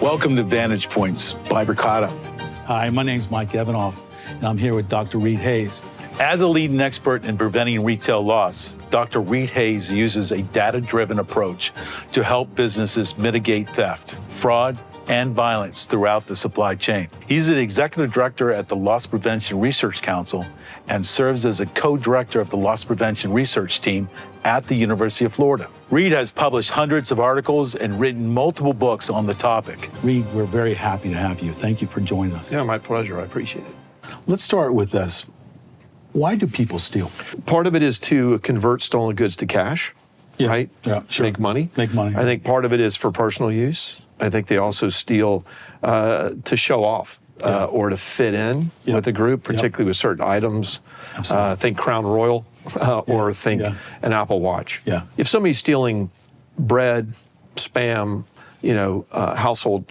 Welcome to Vantage Points by Ricotta. Hi, my name's Mike Evanoff, and I'm here with Dr. Reed Hayes. As a leading expert in preventing retail loss, Dr. Reed Hayes uses a data-driven approach to help businesses mitigate theft, fraud, and violence throughout the supply chain. He's an executive director at the Loss Prevention Research Council and serves as a co-director of the Loss Prevention Research Team at the University of Florida. Reed has published hundreds of articles and written multiple books on the topic. Reed, we're very happy to have you. Thank you for joining us. Yeah, my pleasure. I appreciate it. Let's start with this. Why do people steal? Part of it is to convert stolen goods to cash, right? Yeah, sure. Make money. Make money. I think part of it is for personal use. I think they also steal to show off or to fit in with the group, particularly with certain items. Think Crown Royal or think an Apple Watch. Yeah. If somebody's stealing bread, Spam,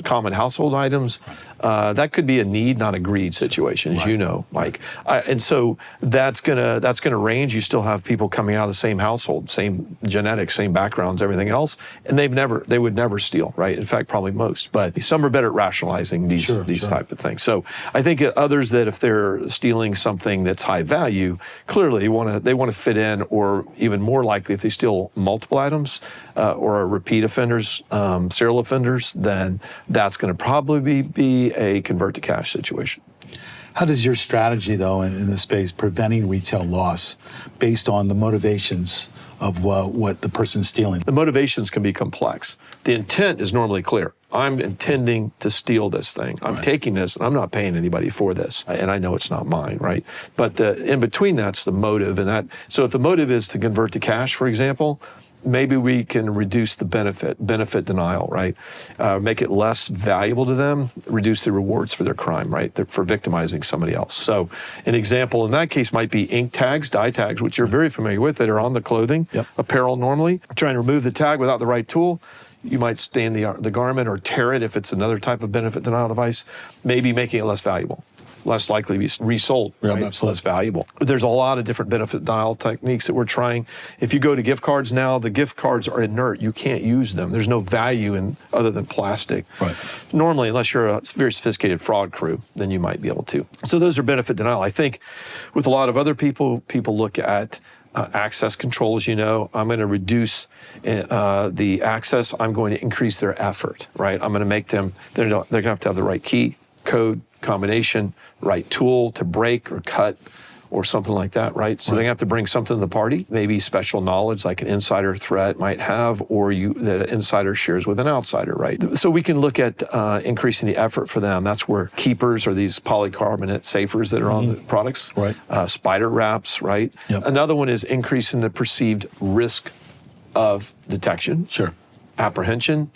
common household items, that could be a need, not a greed situation, as you know, Mike. And so that's gonna range. You still have people coming out of the same household, same genetics, same backgrounds, everything else, and they would never steal, right? In fact, probably most. But some are better at rationalizing these type of things. So I think others that if they're stealing something that's high value, clearly they want to fit in, or even more likely if they steal multiple items or are repeat offenders, serial offenders, then that's going to probably be a convert to cash situation. How does your strategy, though, in this space, preventing retail loss, based on the motivations of what the person's stealing? The motivations can be complex. The intent is normally clear. I'm intending to steal this thing. I'm taking this, and I'm not paying anybody for this. And I know it's not mine, right? But in between that's the motive. So if the motive is to convert to cash, for example, maybe we can reduce the benefit denial, right? Make it less valuable to them, reduce the rewards for their crime, right? For victimizing somebody else. So an example in that case might be ink tags, dye tags, which you're very familiar with, that are on the clothing, apparel normally. Trying to remove the tag without the right tool, you might stain the garment or tear it if it's another type of benefit denial device, maybe making it less valuable. Less likely to be resold, right? So less valuable. There's a lot of different benefit denial techniques that we're trying. If you go to gift cards now, the gift cards are inert. You can't use them. There's no value in other than plastic. Right. Normally, unless you're a very sophisticated fraud crew, then you might be able to. So those are benefit denial. I think with a lot of other people look at access control. As you know, I'm going to reduce the access. I'm going to increase their effort, right? I'm going to make them, they're going to have the right key, code, combination, right tool to break or cut or something like that, right? So they have to bring something to the party, maybe special knowledge like an insider threat might have, or that an insider shares with an outsider, right? So we can look at increasing the effort for them. That's where keepers or these polycarbonate safers that are on the products, spider wraps, right? Another one is increasing the perceived risk of detection, apprehension,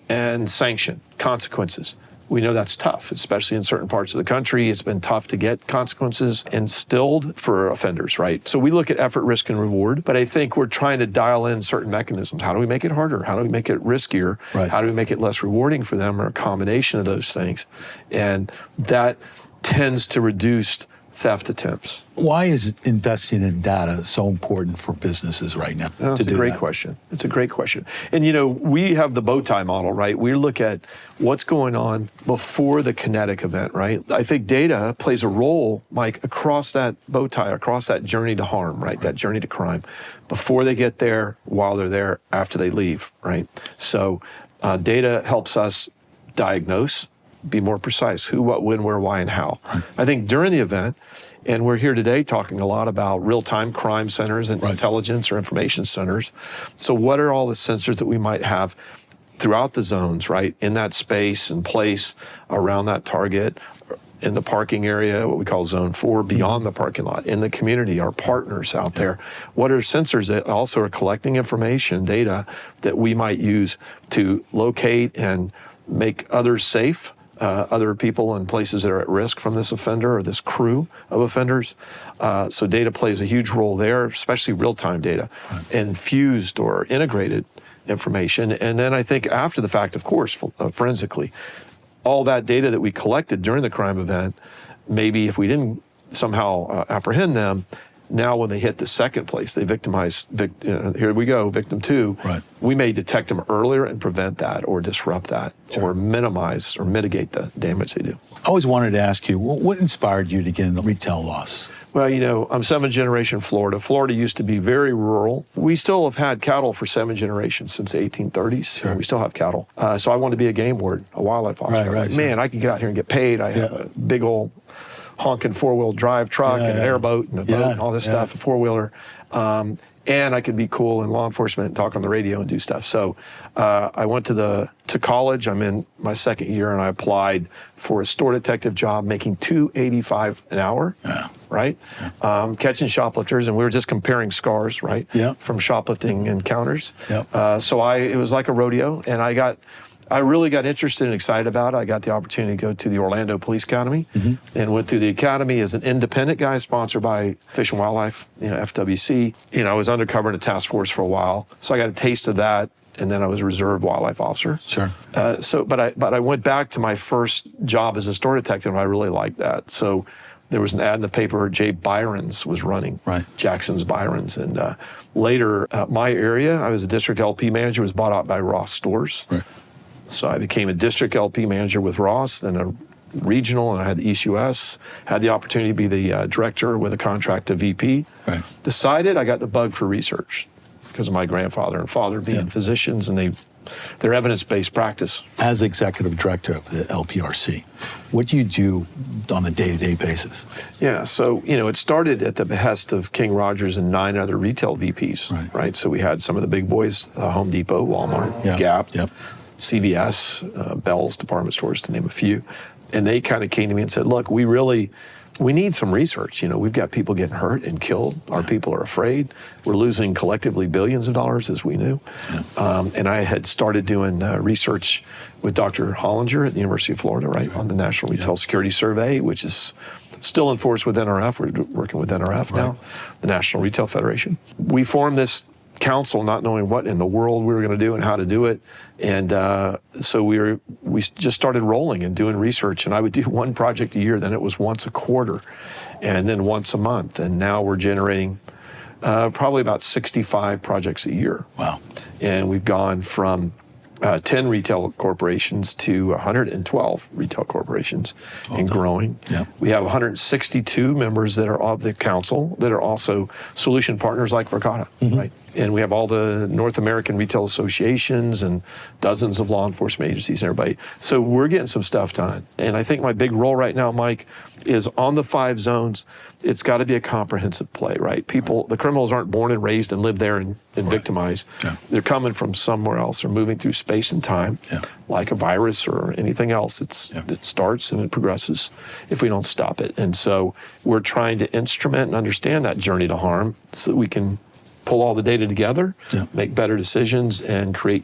and sanction, consequences. We know that's tough, especially in certain parts of the country. It's been tough to get consequences instilled for offenders, right? So we look at effort, risk, and reward, but I think we're trying to dial in certain mechanisms. How do we make it harder? How do we make it riskier? How do we make it less rewarding for them, or a combination of those things? And that tends to reduce theft attempts. Why is investing in data so important for businesses right now? That's a great question. It's a great question. And we have the bow tie model, right? We look at what's going on before the kinetic event, right? I think data plays a role, Mike, across that bow tie, across that journey to harm, right? That journey to crime, before they get there, while they're there, after they leave, right? So data helps us diagnose, be more precise, who, what, when, where, why, and how. I think during the event, and we're here today talking a lot about real-time crime centers and intelligence or information centers. So what are all the sensors that we might have throughout the zones, right? In that space and place around that target, in the parking area, what we call Zone 4, beyond the parking lot, in the community, our partners out there. What are sensors that also are collecting information, data, that we might use to locate and make others safe, other people in places that are at risk from this offender or this crew of offenders. So data plays a huge role there, especially real-time data, infused or integrated information. And then I think after the fact, of course, forensically, all that data that we collected during the crime event, maybe if we didn't somehow apprehend them, Now, when they hit the second place, they victimize, here we go, victim 2. Right. We may detect them earlier and prevent that or disrupt that or minimize or mitigate the damage they do. I always wanted to ask you, what inspired you to get into retail loss? Well, I'm 7th generation Florida. Florida used to be very rural. We still have had cattle for 7 generations since the 1830s. Sure. We still have cattle. So I wanted to be a game warden, a wildlife officer. Right, Man, I could get out here and get paid. I have a big old honking 4-wheel drive truck and an airboat and a boat and all this stuff, a 4-wheeler. And I could be cool in law enforcement and talk on the radio and do stuff. So I went to college. I'm in my 2nd year, and I applied for a store detective job, making $2.85 an hour. Right? Catching shoplifters, and we were just comparing scars, right? From shoplifting encounters. So it was like a rodeo, and I really got interested and excited about it. I got the opportunity to go to the Orlando Police Academy and went through the academy as an independent guy sponsored by Fish and Wildlife, FWC. I was undercover in a task force for a while, so I got a taste of that. And then I was a reserve wildlife officer. Sure. But I went back to my first job as a store detective, and I really liked that. So there was an ad in the paper, Jay Byron's was running, Jackson's Byron's. And later, my area, I was a district LP manager, was bought out by Ross Stores. So I became a district LP manager with Ross, then a regional, and I had the East US, had the opportunity to be the director with a contract to VP. Decided I got the bug for research because of my grandfather and father being physicians, and their evidence-based practice. As executive director of the LPRC, what do you do on a day-to-day basis? Yeah, so, it started at the behest of King Rogers and 9 other retail VPs, right? So we had some of the big boys, Home Depot, Walmart, Gap, CVS, Bell's department stores, to name a few. And they kind of came to me and said, look, we need some research. We've got people getting hurt and killed. Our people are afraid. We're losing collectively billions of dollars, as we knew. And I had started doing research with Dr. Hollinger at the University of Florida, on the National Retail Security Survey, which is still in force with NRF. We're working with NRF now, the National Retail Federation. We formed this council not knowing what in the world we were going to do and how to do it. And so we just started rolling and doing research. And I would do one project a year, then it was once a quarter, and then once a month. And now we're generating probably about 65 projects a year. Wow. And we've gone from 10 retail corporations to 112 retail corporations and growing. We have 162 members that are of the council that are also solution partners like Verkada, right? And we have all the North American retail associations and dozens of law enforcement agencies and everybody. So we're getting some stuff done. And I think my big role right now, Mike, is on the 5 zones. It's got to be a comprehensive play, right? The criminals aren't born and raised and live there and victimized. They're coming from somewhere else. They're moving through space and time, like a virus or anything else. It starts and it progresses if we don't stop it. And so we're trying to instrument and understand that journey to harm so that we can pull all the data together, make better decisions, and create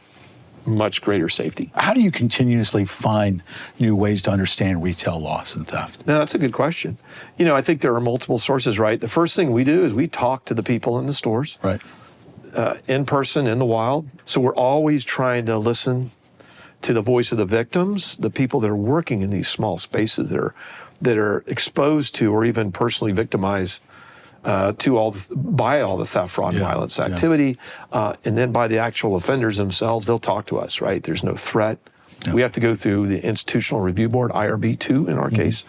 much greater safety. How do you continuously find new ways to understand retail loss and theft? No, that's a good question. I think there are multiple sources, right? The first thing we do is we talk to the people in the stores, in person, in the wild. So we're always trying to listen to the voice of the victims, the people that are working in these small spaces that are exposed to or even personally victimized by all the theft, fraud, and violence activity, and then by the actual offenders themselves. They'll talk to us, right? There's no threat. We have to go through the Institutional Review Board, IRB2 in our case,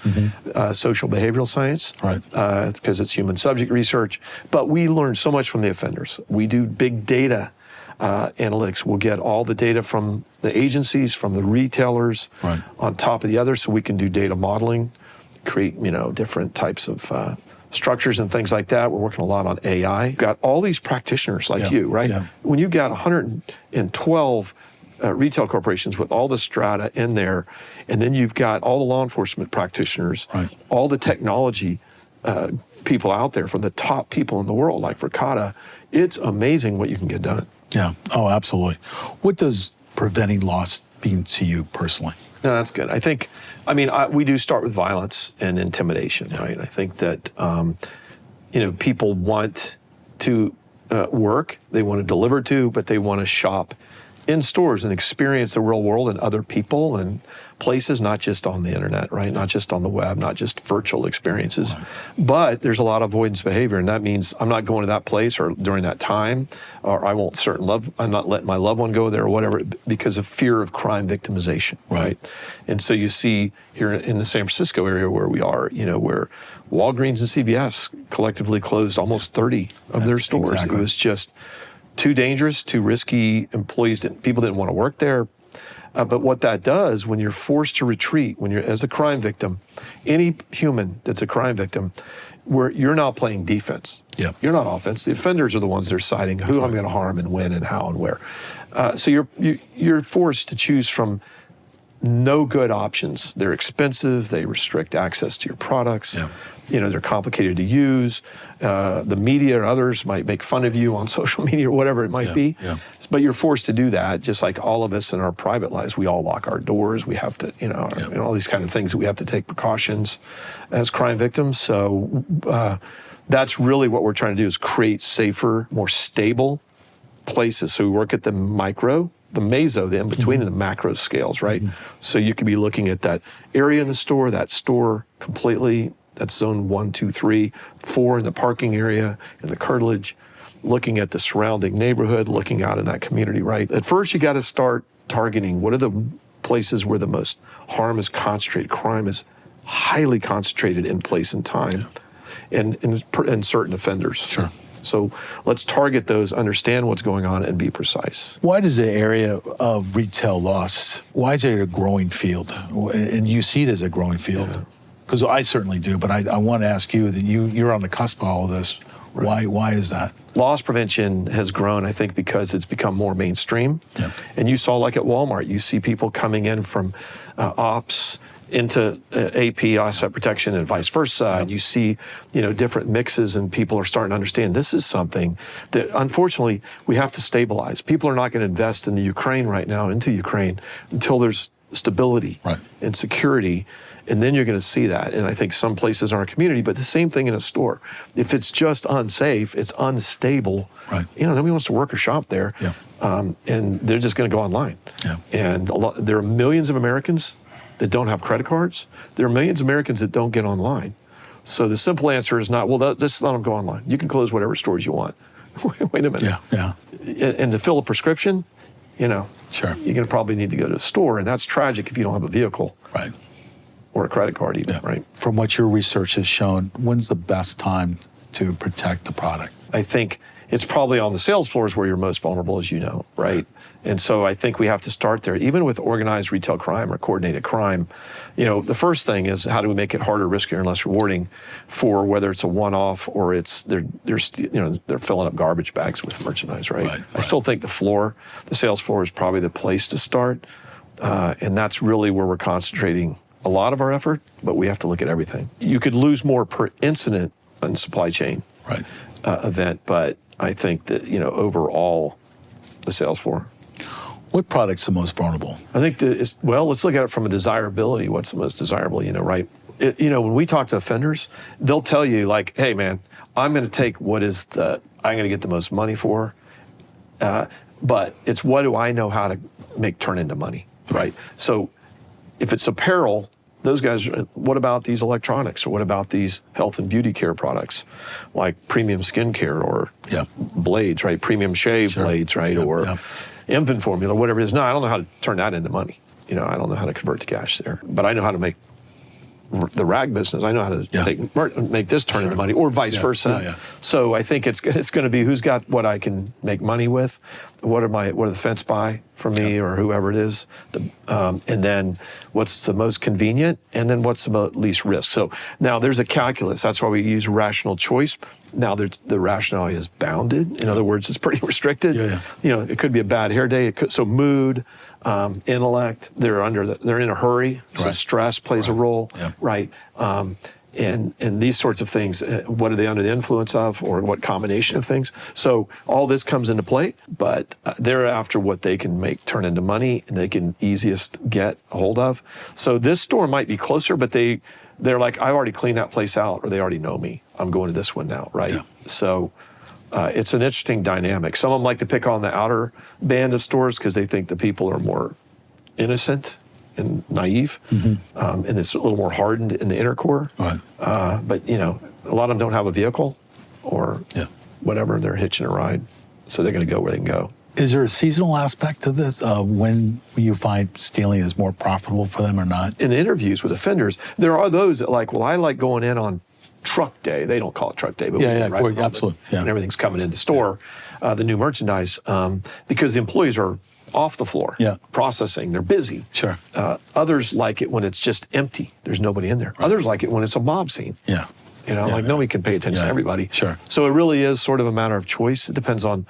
social behavioral science, because it's human subject research. But we learn so much from the offenders. We do big data analytics. We'll get all the data from the agencies, from the retailers, on top of the others, so we can do data modeling, create different types of structures and things like that. We're working a lot on AI. We've got all these practitioners like you, right? When you've got 112 retail corporations with all the strata in there, and then you've got all the law enforcement practitioners, all the technology people out there from the top people in the world, like Verkada, it's amazing what you can get done. Yeah, oh, absolutely. What does preventing loss mean to you personally? No, that's good. We do start with violence and intimidation, right? I think that, people want to work, they want to deliver to, but they want to shop in stores and experience the real world and other people and places, not just on the internet, right? Not just on the web, not just virtual experiences. Right. But there's a lot of avoidance behavior, and that means I'm not going to that place or during that time, or I'm not letting my loved one go there or whatever, because of fear of crime victimization, right? And so you see here in the San Francisco area where we are, where Walgreens and CVS collectively closed almost 30 of their stores. Exactly. It was just too dangerous, too risky. People didn't want to work there. But what that does, when you're forced to retreat, when you're as a crime victim, any human that's a crime victim, where you're now playing defense. Yep. You're not offense. The offenders are the ones that are deciding who I'm going to harm and when and how and where. So you're forced to choose from no good options. They're expensive. They restrict access to your products. Yep. They're complicated to use. The media or others might make fun of you on social media or whatever it might be. Yeah. But you're forced to do that, just like all of us in our private lives. We all lock our doors. We have to, all these kind of things that we have to take precautions as crime victims. So that's really what we're trying to do, is create safer, more stable places. So we work at the micro, the meso, the in-between, and the macro scales, right? So you could be looking at that area in the store, that store completely. That's zone 1, 2, 3, 4 in the parking area, in the curtilage, looking at the surrounding neighborhood, looking out in that community, right? At first, you got to start targeting what are the places where the most harm is concentrated, crime is highly concentrated in place and time, and certain offenders. Sure. So let's target those, understand what's going on, and be precise. Why does the area of retail loss, why is it a growing field? And you see it as a growing field? Yeah. Because I certainly do, but I want to ask you that you're on the cusp of all of this. Right. Why is that? Loss prevention has grown, I think, because it's become more mainstream. Yeah. And you saw, like at Walmart, you see people coming in from ops into AP, asset protection, and vice versa. Yeah. And you see, different mixes, and people are starting to understand this is something that, unfortunately, we have to stabilize. People are not going to invest in the Ukraine right now, into Ukraine, until there's stability and security. And then you're going to see that. And I think some places in our community, but the same thing in a store. If it's just unsafe, it's unstable, nobody wants to work or shop there. Yeah. And they're just going to go online. Yeah. And there are millions of Americans that don't have credit cards. There are millions of Americans that don't get online. So the simple answer is not, just let them go online. You can close whatever stores you want. Wait a minute. Yeah. And to fill a prescription, sure, you're going to probably need to go to a store. And that's tragic if you don't have a vehicle. Right. Or a credit card even, right? From what your research has shown, when's the best time to protect the product? I think it's probably on the sales floors where you're most vulnerable, as you know, right? And so I think we have to start there. Even with organized retail crime or coordinated crime, the first thing is, how do we make it harder, riskier, and less rewarding for whether it's a one-off or it's they're filling up garbage bags with merchandise, right? I still think the sales floor is probably the place to start, and that's really where we're concentrating a lot of our effort, but we have to look at everything. You could lose more per incident in supply chain event, but I think that, overall, the sales floor. What product's the most vulnerable? I think let's look at it from a desirability. What's the most desirable, right? When we talk to offenders, they'll tell you, like, hey, man, I'm going to take I'm going to get the most money for, but it's what do I know how to make turn into money, right? So if it's apparel, those guys, what about these electronics? Or what about these health and beauty care products like premium skincare or blades, right? Premium shave blades, right? Or infant formula, whatever it is. No, I don't know how to turn that into money. I don't know how to convert to cash there, but I know how to make the rag business. I know how to make this turn into money, or vice versa. So I think it's going to be who's got what I can make money with, what are the fence buy for me or whoever it is, and then what's the most convenient, and then what's the least risk. So now there's a calculus. That's why we use rational choice. Now the rationality is bounded. In other words, it's pretty restricted. It could be a bad hair day. So mood. Intellect, they're in a hurry, so stress plays a role, right? And these sorts of things, what are they under the influence of, or what combination of things? So all this comes into play, but they're after what they can make turn into money and they can easiest get a hold of. So this store might be closer, but they're like, I already cleaned that place out, or they already know me. I'm going to this one now, right? So It's an interesting dynamic. Some of them like to pick on the outer band of stores because they think the people are more innocent and naive, and it's a little more hardened in the inner core. Right. But a lot of them don't have a vehicle or whatever. They're hitching a ride, so they're going to go where they can go. Is there a seasonal aspect to this, when you find stealing is more profitable for them or not? In interviews with offenders, there are those that I like going in on truck day. They don't call it truck day, but Absolutely. Yeah. And everything's coming in the store, the new merchandise, because the employees are off the floor, processing. They're busy. Sure. Others like it when it's just empty. There's nobody in there. Right. Others like it when it's a mob scene. Yeah. Nobody can pay attention to everybody. Sure. So it really is sort of a matter of choice. It depends on,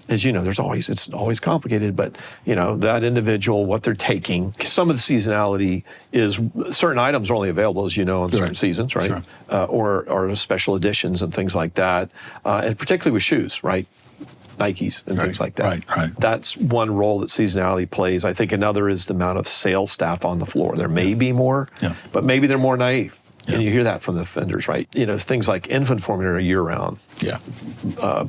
as you know, it's always complicated, but that individual, what they're taking. Some of the seasonality is certain items are only available, as you know, in certain seasons, right? Sure. Or special editions and things like that, and particularly with shoes, right? Nikes and things like that. Right. That's one role that seasonality plays. I think another is the amount of sales staff on the floor. There may be more, but maybe they're more naive. Yeah. And you hear that from the offenders, right? Things like infant formula are year-round. Yeah.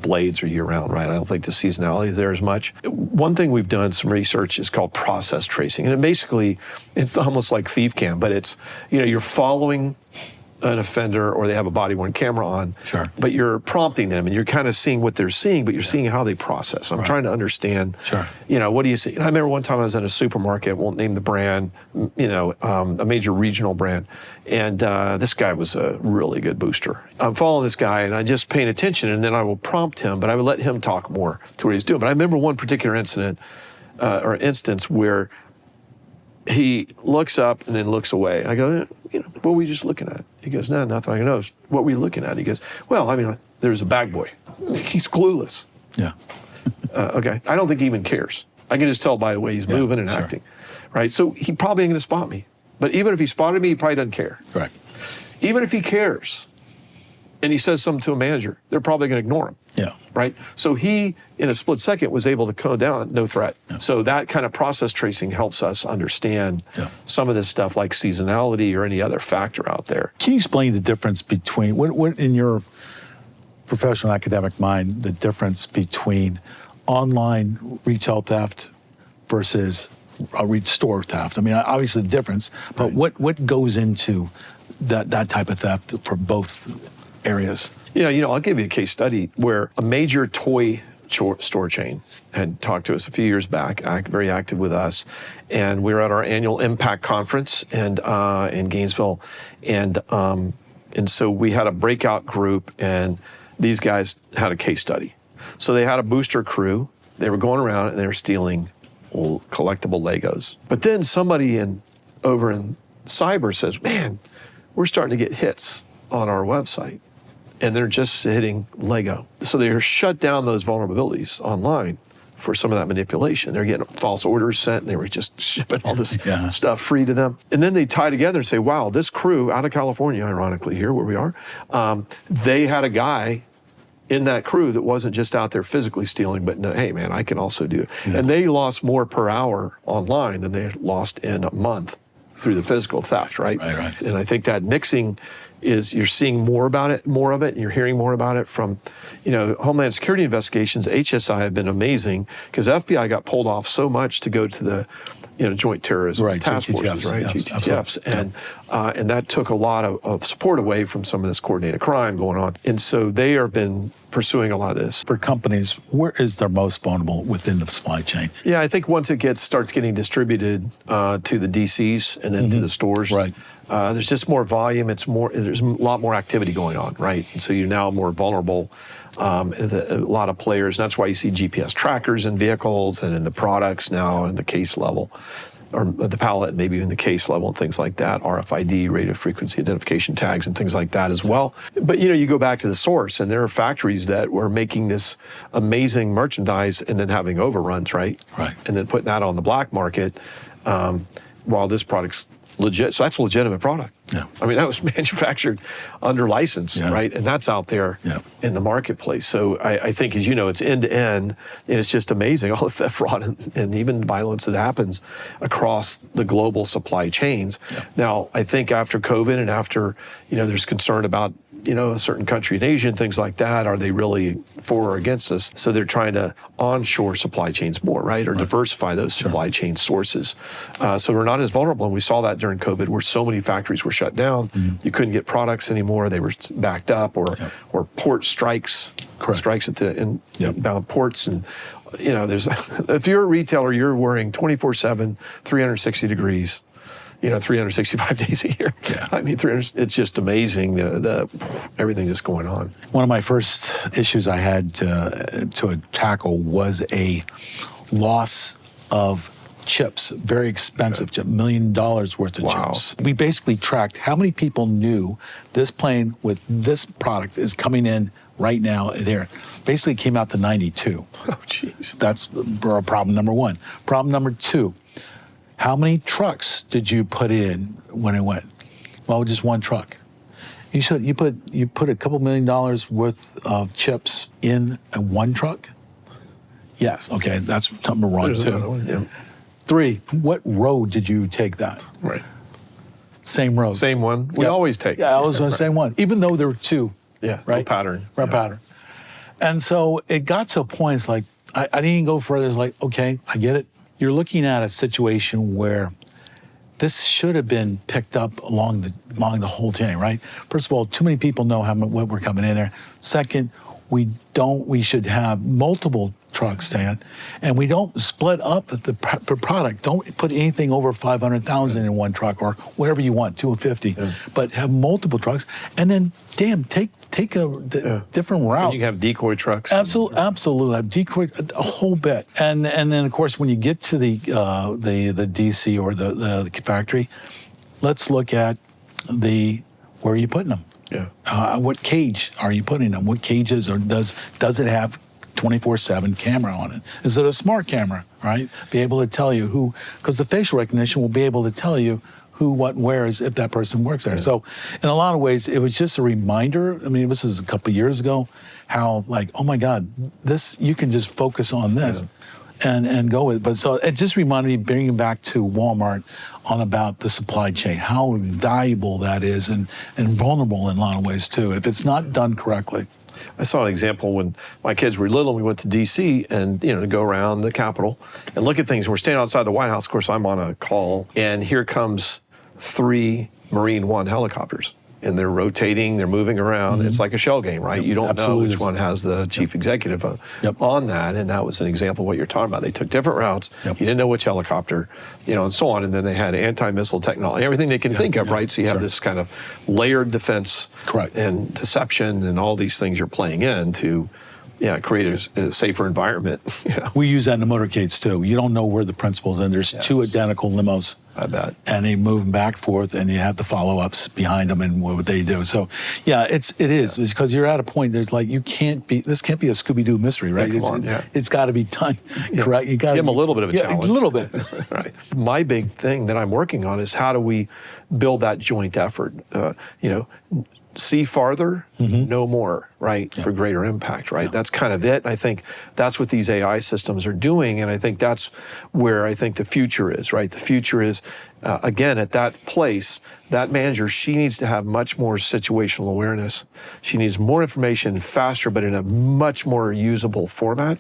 Blades are year-round, right? I don't think the seasonality is there as much. One thing we've done some research is called process tracing. And it's almost like thief cam, but it's, you're following an offender or they have a body-worn camera on, but you're prompting them and you're kind of seeing what they're seeing, but you're seeing how they process. I'm trying to understand, what do you see? And I remember one time I was in a supermarket, won't name the brand, a major regional brand, and this guy was a really good booster. I'm following this guy and I'm just paying attention, and then I will prompt him, but I would let him talk more to what he's doing. But I remember one particular incident or instance where he looks up and then looks away. I go, what were we just looking at? He goes, no, nothing. I go, no, what were you looking at? He goes, well, there's a bag boy. He's clueless. Yeah. Okay. I don't think he even cares. I can just tell by the way he's moving and acting, right? So he probably ain't going to spot me. But even if he spotted me, he probably doesn't care. Right. Even if he cares and he says something to a manager, they're probably going to ignore him. Yeah. Right? So he, in a split second, was able to code down no threat. Yeah. So that kind of process tracing helps us understand some of this stuff like seasonality or any other factor out there. Can you explain the difference between, what in your professional academic mind, the difference between online retail theft versus store theft? I mean, obviously the difference, but what goes into that type of theft for both areas? I'll give you a case study where a major toy store chain had talked to us a few years back, very active with us, and we were at our annual Impact Conference and in Gainesville, and so we had a breakout group, and these guys had a case study. So they had a booster crew. They were going around and they were stealing collectible Legos. But then somebody over in cyber says, man, we're starting to get hits on our website, and they're just hitting Lego. So they shut down those vulnerabilities online for some of that manipulation. They're getting false orders sent, and they were just shipping all this stuff free to them. And then they tie together and say, wow, this crew out of California, ironically here where we are, they had a guy in that crew that wasn't just out there physically stealing, but no, hey man, I can also do it. Yeah. And they lost more per hour online than they had lost in a month through the physical theft, right? Right. And I think that mixing is, you're seeing more of it, and you're hearing more about it from, Homeland Security investigations. HSI have been amazing because FBI got pulled off so much to go to the, Joint Terrorism Task Forces, right? GTTFs, and that took a lot of support away from some of this coordinated crime going on. And so they have been pursuing a lot of this. For companies, where is their most vulnerable within the supply chain? Yeah, I think once it starts getting distributed to the DCs and then to the stores, there's just more volume. There's a lot more activity going on, right? And so you're now more vulnerable. A lot of players, and that's why you see GPS trackers in vehicles and in the products now in the case level, or the pallet, maybe even the case level and things like that, RFID, radio frequency identification tags and things like that as well. But you go back to the source, and there are factories that were making this amazing merchandise and then having overruns, right? Right. And then putting that on the black market while this product's legit. So that's a legitimate product. Yeah. I mean, that was manufactured under license, right? And that's out there in the marketplace. So I think, as you know, it's end to end, and it's just amazing, all the theft, fraud, and even violence that happens across the global supply chains. Yeah. Now, I think after COVID and after, there's concern about a certain country in Asia and things like that? Are they really for or against us? So they're trying to onshore supply chains more, right? Or diversify those supply chain sources. So we're not as vulnerable. And we saw that during COVID where so many factories were shut down. You couldn't get products anymore. They were backed up or port strikes at the inbound ports. And, there's if you're a retailer, you're worrying 24/7, 360 degrees. 365 days a year. Yeah. I mean, it's just amazing, the everything that's going on. One of my first issues I had to tackle was a loss of chips, very expensive chips, $1 million worth of chips. We basically tracked how many people knew this plane with this product is coming in right now there. Basically came out to 92. Oh, jeez. That's problem number one. Problem number two, how many trucks did you put in when it went? Well, just one truck. You put a couple $1 million worth of chips in one truck? Yes. Okay, that's number one There's too. another one, yeah. Three, what road did you take that? Right. Same road. Same one. We always take. Yeah, I was on the same one, even though there were two. Yeah. Right. No pattern. Right, pattern. And so it got to a point. It's like I didn't even go further. It's like, okay, I get it. You're looking at a situation where this should have been picked up along the whole chain, right? First of all, too many people know what we're coming in there. Second, we should have multiple trucks stand, and we don't split up the product. Don't put anything over 500,000 in one truck or whatever you want, 250, but have multiple trucks, and then take different routes. You can have decoy trucks. Absolutely, have decoy a whole bit, and then of course when you get to the DC or the factory, let's look at where are you putting them? Yeah. What cage are you putting them? What cages, or does it have 24/7 camera on it? Is it a smart camera, right? Be able to tell you who, because the facial recognition will be able to tell you who, what, and where is if that person works there. Yeah. So in a lot of ways, it was just a reminder. I mean, this was a couple of years ago, how like, oh my God, this, you can just focus on this and go with it. But so it just reminded me, bringing back to Walmart on about the supply chain, how valuable that is and vulnerable in a lot of ways too, if it's not done correctly. I saw an example when my kids were little. We went to D.C. and to go around the Capitol and look at things. We're standing outside the White House. Of course, I'm on a call, and here comes 3 Marine One helicopters, and they're rotating. They're moving around. It's like a shell game, right? You don't know which one has the chief executive on that, and that was an example of what you're talking about. They took different routes. You didn't know which helicopter, and so on. And then they had anti-missile technology, everything they can think of, right? So you have this kind of layered defense and deception and all these things you're playing in to create a safer environment. We use that in the motorcades too. You don't know where the principal's in. There's 2 identical limos. I bet. And they move them back and forth, and you have the follow-ups behind them and what they do. So, it is because you're at a point. There's like this can't be a Scooby-Doo mystery, right? It's got to be done, correct? You got to give them a little bit of a challenge. A little bit. Right. My big thing that I'm working on is how do we build that joint effort? See farther, know more, right? For greater impact, right? That's kind of it. I think that's what these AI systems are doing, and I think that's where I think the future is, right? The future is, again, at that place, that manager, she needs to have much more situational awareness. She needs more information faster, but in a much more usable format,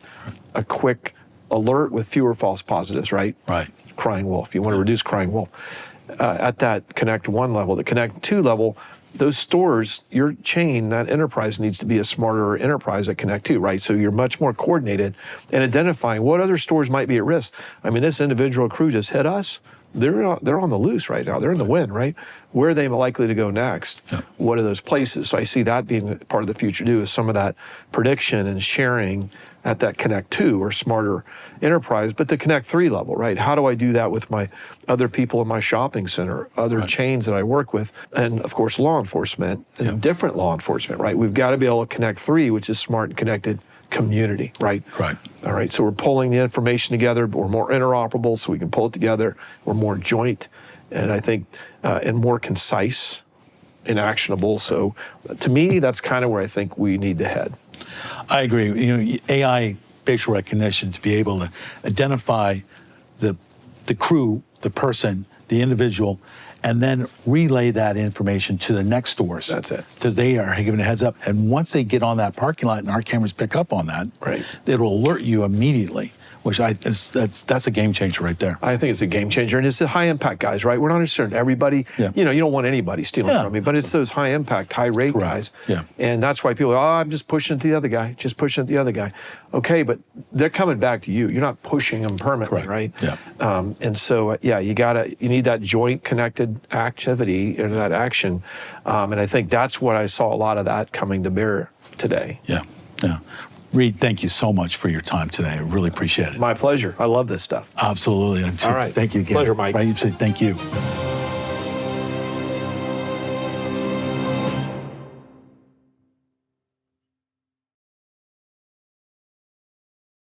a quick alert with fewer false positives, right? Right. Crying wolf. You want to reduce crying wolf. At that Connect 1 level, the Connect 2 level, those stores, your chain, that enterprise needs to be a smarter enterprise at Connect 2, right? So you're much more coordinated and identifying what other stores might be at risk. I mean, this individual crew just hit us. They're on the loose right now. They're in the wind, right? Where are they likely to go next? What are those places? So I see that being part of the future too, is some of that prediction and sharing at that Connect 2 or smarter enterprise, but the Connect 3 level, right? How do I do that with my other people in my shopping center, other chains that I work with, and of course law enforcement and different law enforcement, right? We've got to be able to Connect 3, which is smart and connected community, right? Right. All right, so we're pulling the information together, but we're more interoperable so we can pull it together. We're more joint, and I think, and more concise and actionable. So to me, that's kind of where I think we need to head. I agree. AI facial recognition to be able to identify the crew, the person, the individual, and then relay that information to the next stores. That's it. So they are giving a heads up. And once they get on that parking lot and our cameras pick up on that, Right. it'll alert you immediately, which that's a game changer right there. I think it's a game changer, and it's the high impact guys, right? We're not interested in everybody. Yeah. You know, you don't want anybody stealing Yeah. from you, but it's those high impact, high rate guys. Yeah. And that's why people are, I'm just pushing it to the other guy, just pushing it to the other guy. Okay, but they're coming back to you. You're not pushing them permanently, right? Yeah. And so, you need that joint connected activity and that action. And I think that's what I saw a lot of that coming to bear today. Yeah. Reed, thank you so much for your time today. I really appreciate it. My pleasure. I love this stuff. Absolutely. All right. Thank you again. Pleasure, Mike. Right, you said thank you.